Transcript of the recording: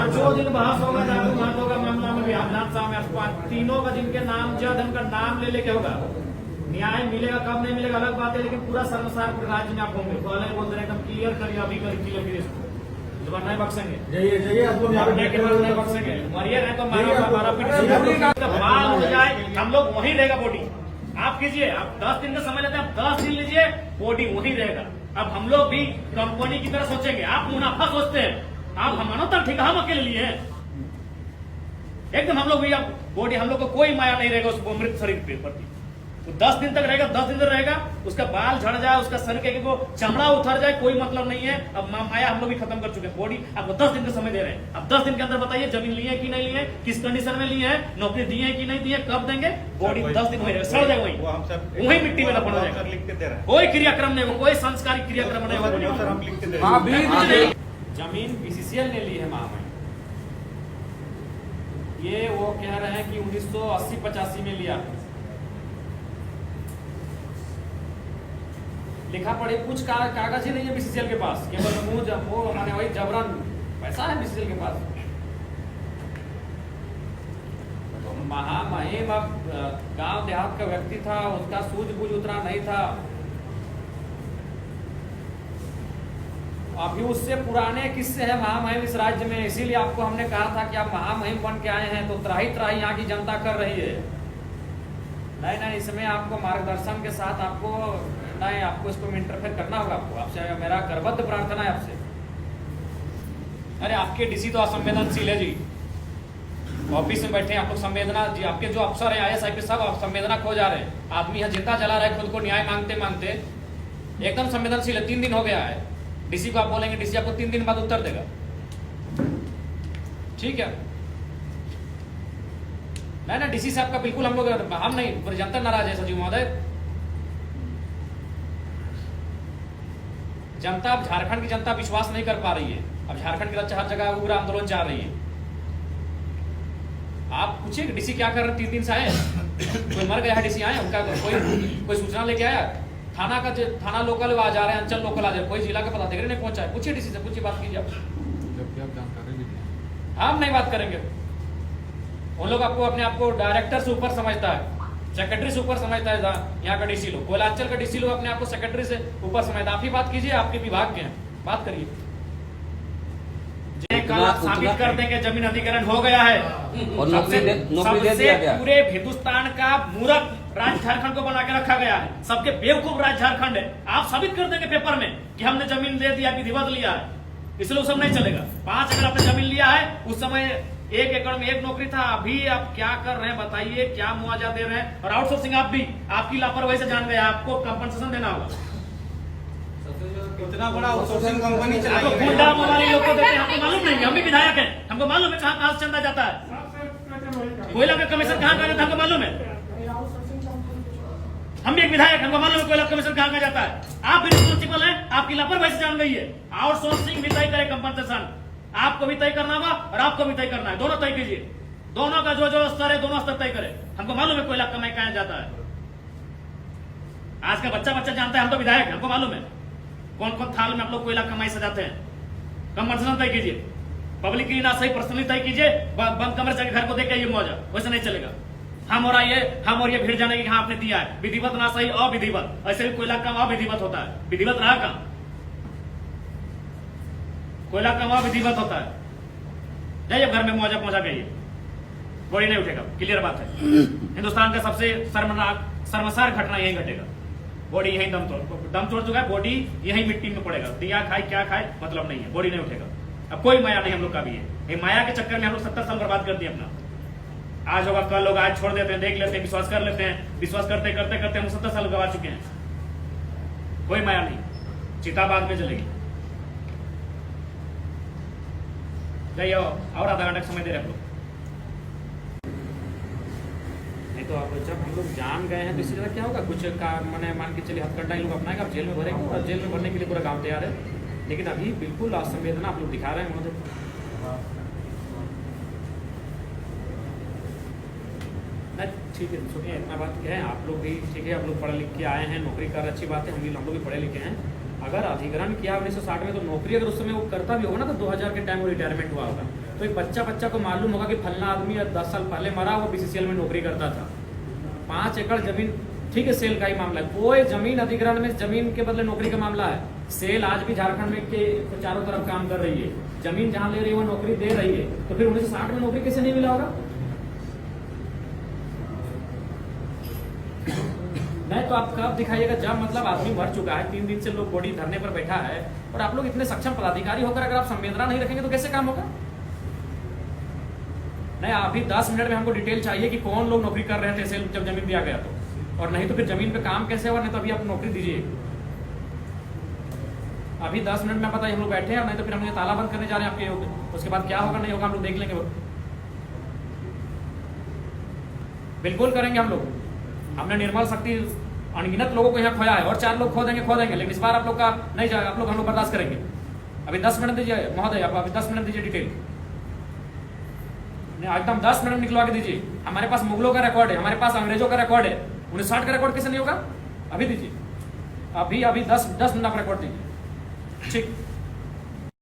जो दिन बहस होगा जादू महतो का मामला में भी विधानसभा में तीनों का जिनके नाम जद उनका नाम ले लेके होगा, न्याय मिलेगा कब नहीं मिलेगा अलग बात है, लेकिन पूरा शर्मसार राज्य में आप होंगे। तो अलग बोल रहे एकदम क्लियर करिए, अभी क्लियर करिए इसको, जबान नहीं बख्शेंगे, जाइए आपको नहीं बख्शेंगे, मरिए नहीं तो मारा पीट बाल हो जाए, हम लोग वहीं रहेगा बॉडी। आप कीजिए, आप 10 दिन का समय लेते हैं, आप 10 दिन लीजिए, बॉडी वहीं रहेगा। अब हम लोग भी कंपनी की तरह सोचेंगे, आप मुनाफा सोचते हैं, आप हमारा तो ठीक हम अकेले लिए हैं एकदम। हम लोग भी अब बॉडी, हम लोग को कोई माया नहीं रहेगा उस मृत शरीर के प्रति। तो 10 दिन तक रहेगा, 10 दिन तक रहेगा, उसका बाल झड़ जाए, उसका शरीर के वो चमड़ा उतर जाए, कोई मतलब नहीं है। अब माया हम लोग भी खत्म कर चुके हैं। बॉडी आपको 10 दिन का समय दे रहे हैं, अब 10 दिन के अंदर बताइए जमीन लिए है कि नहीं लिए, किस कंडीशन में लिए हैं, नौकरी दिए है कि नहीं दिए, कब देंगे। बॉडी 10 दिन वही सड़ जाएगा, वही मिट्टी में दफन हो जाएगा, लिख के दे रहे हैं, कोई क्रियाक्रम नहीं होगा, कोई संस्कारिक क्रियाक्रम नहीं होगा। सर हम लिख के दे रहे हैं। जमीन बीसीसीएल ने ली है महामहिम, ये वो कह रहे हैं कि 1980-85 में लिया, लिखा पढ़ी कुछ कागज ही नहीं है बीसीसीएल के पास, केवल वो माने वही जबरन पैसा है बीसीसीएल के पास। तो महामहिम अब गांव देहात का व्यक्ति था, उसका सूझबूझ उतना नहीं था, अभी उससे पुराने किस्से हैं महामहिम इस राज्य में। इसीलिए आपको हमने कहा था कि आप महामहिम बन के आए हैं तो त्राही त्राही यहाँ की जनता कर रही है। नहीं, इसमें आपको मार्गदर्शन के साथ आपको इसको इंटरफेयर करना होगा। आपसे मेरा करबद्ध प्रार्थना है आपसे। अरे आपके डीसी तो असंवेदनशील है जी, ऑफिस में बैठे आप लोग संवेदना जी, आपके जो अफसर है IAS IPS सब संवेदना खो जा रहे हैं। आदमी यहाँ जिंदा जला रहा है खुद को न्याय मांगते मांगते, एकदम संवेदनशील है। 3 दिन हो गया है, डीसी को आप बोलेंगे, डीसी आपको 3 दिन बाद उत्तर देगा, ठीक है। नहीं डीसी साहब का बिल्कुल हम नहीं, जनता नाराज है सचिव महोदय। जनता, अब झारखंड की जनता विश्वास नहीं कर पा रही है। अब झारखंड की हर जगह उग्र आंदोलन चाह रही है। आप पूछिए डीसी क्या कर रहे, 3 दिन से आए, कोई मर गया है डीसी आए, उनका कोई सूचना लेके आया, थाना लोकल आ जा रहे हैं, अंचल लोकल आ जा रहे हैं, कोई जिला का पदाधिकारी नहीं पहुंचा है। पूछिए डीसी से, पूछिए, बात कीजिए आप। हम नहीं बात करेंगे, उन लोग आपको अपने आप को डायरेक्टर से ऊपर समझता है, सेक्रेटरी से ऊपर समझता है। यहाँ का डीसी लोग, कोयलांचल का डीसी लोग अपने आप को सेक्रेटरी से ऊपर समझता है। आप ही बात कीजिए, आपके विभाग के हैं, बात करिए। कल आप साबित कर देंगे जमीन अधिग्रहण हो गया है और सबसे पूरे हिंदुस्तान का मूर्ख राज्य झारखंड को बना के रखा गया है, सबके बेवकूफ राज्य झारखंड है। आप साबित कर देंगे पेपर में कि हमने जमीन दे दिया, विधिवत लिया है, इसलिए वो सब नहीं चलेगा। 5 एकड़ आपने जमीन लिया है, उस समय 1 एकड़ में 1 नौकरी था, अभी आप क्या कर रहे हैं बताइए, क्या मुआवजा दे रहे हैं। और आउटसोर्सिंग आप भी, आपकी लापरवाही से जान गए, आपको कंपनसेशन देना होगा। इतना बड़ा आउटसोर्सिंग कंपनी चलाई है, गुंडा वाले लोग को देते हैं, हमको मालूम नहीं, हम भी विधायक हैं, हमको मालूम है कहाँ से चंदा जाता है, कोयला का कमीशन कहाँ जाता है हमको मालूम है। हम भी एक विधायक, हमको मालूम है कोयला कमीशन कहाँ जाता है। आप भी रिस्पॉन्सिबल हैं, आपकी लापरवाही से जान गई है। आउटसोर्सिंग भी तय करे, कंपनसेशन आपको भी तय करना होगा और आपको भी तय करना है, दोनों तय कीजिए। दोनों का जो स्तर है, दोनों स्तर तय करे। हमको मालूम है कोयला कमाई कहाँ जाता है, आज का बच्चा जानता है, हम तो विधायक, हमको मालूम है कौन कौन थाल में आप लोग कोयला कमाई सजाते हैं। कंपनसेशन तय कीजिए, पब्लिक की ना सही पर्सनली तय कीजिए, बंद कमरे से घर को देख के ये मौजा, वैसे नहीं चलेगा। हम और ये भीड़ जाने की हाँ आपने दिया है, विधिवत ना सही अविधिवत, ऐसे भी कोयला काम अविधिवत होता है, विधिवत रहा काम, कोयला काम अविधिवत होता है। जाइए घर में मौजा पहुंचा गई, बॉडी नहीं उठेगा, क्लियर बात है। हिंदुस्तान का सबसे शर्मसार घटना यही घटेगा, बॉडी यही दम तोड़ चुका है, बॉडी यही मिट्टी में पड़ेगा, दिया खाए क्या खाए मतलब नहीं है, बॉडी नहीं उठेगा। अब कोई माया नहीं हम लोग का भी है, ये माया के चक्कर में हम लोग 70 साल बर्बाद कर दिए अपना। आज होगा कल होगा, आज छोड़ देते हैं, देख लेते हैं, विश्वास कर लेते हैं, विश्वास करते करते करते हम 70 साल गवा चुके हैं। कोई माया नहीं, चिता बाद में जलेगी। जाइए और आधा घंटा समय दे रहे हम लोग, नहीं तो अब जब हम लोग जान गए हैं तो इसी तरह क्या होगा, कुछ का मैंने मान के चलिए हथकंडा लोग अपनाएगा, आप जेल में भरेंगे और जेल में भरने के लिए पूरा गांव तैयार है। लेकिन अभी बिल्कुल असंवेदना आप लोग दिखा रहे हैं महोदय। ठीक है, सुनिए, इतना बात क्या है, आप लोग भी ठीक है, आप लोग पढ़े लिख के आए हैं, नौकरी कर, अच्छी बात है, हम लोग भी पढ़े लिखे हैं। अगर अधिग्रहण किया 1960 में, तो नौकरी अगर उस समय वो करता भी होगा ना, तो 2000 के टाइम वो रिटायरमेंट हुआ होगा। तो एक बच्चा को मालूम होगा कि फलना आदमी 10 साल पहले मरा, वो बीसीसीएल में नौकरी करता था। 5 एकड़ जमीन, ठीक है, सेल का ही मामला है, कोई जमीन अधिग्रहण में जमीन के बदले नौकरी का मामला है। सेल आज भी झारखंड में के चारों तरफ काम कर रही है, जमीन जहां ले रही है वो नौकरी दे रही है, तो फिर 1960 में नौकरी कैसे नहीं मिला होगा? नहीं तो आप कब दिखाइएगा जब मतलब आदमी मर चुका है, 3 दिन से लोग बॉडी धरने पर बैठा है, और आप लोग इतने सक्षम पदाधिकारी होकर अगर आप संवेदना नहीं रखेंगे तो कैसे काम होगा? नहीं, अभी 10 मिनट में हमको डिटेल चाहिए कि कौन लोग नौकरी कर रहे थे सेल जब जमीन दिया गया तो, और नहीं तो फिर जमीन पे काम कैसे हुआ? नहीं तो अभी आप नौकरी दीजिए। अभी 10 मिनट में पता है हम लोग बैठे हैं, और नहीं तो फिर हम ये ताला बंद करने जा रहे हैं आपके, उसके बाद क्या होगा नहीं होगा हम लोग देख लेंगे। बिल्कुल करेंगे हम लोग। हमने निर्मल शक्ति अनगिनत लोगों को यहाँ खोया है, और 4 लोग खो देंगे, लेकिन इस बार आप लोग का नहीं जाएगा, आप लोग हम लोग बर्दाश्त करेंगे। अभी 10 मिनट दीजिए महोदय, आप अभी 10 मिनट दीजिए डिटेल, एकदम 10 मिनट निकलवा के दीजिए। हमारे पास मुगलों का रिकॉर्ड है, हमारे पास अंग्रेजों का रिकॉर्ड है, 1960 का रिकॉर्ड कैसे नहीं होगा? अभी दीजिए, अभी 10 मिनट आप रिकॉर्ड दीजिए। ठीक।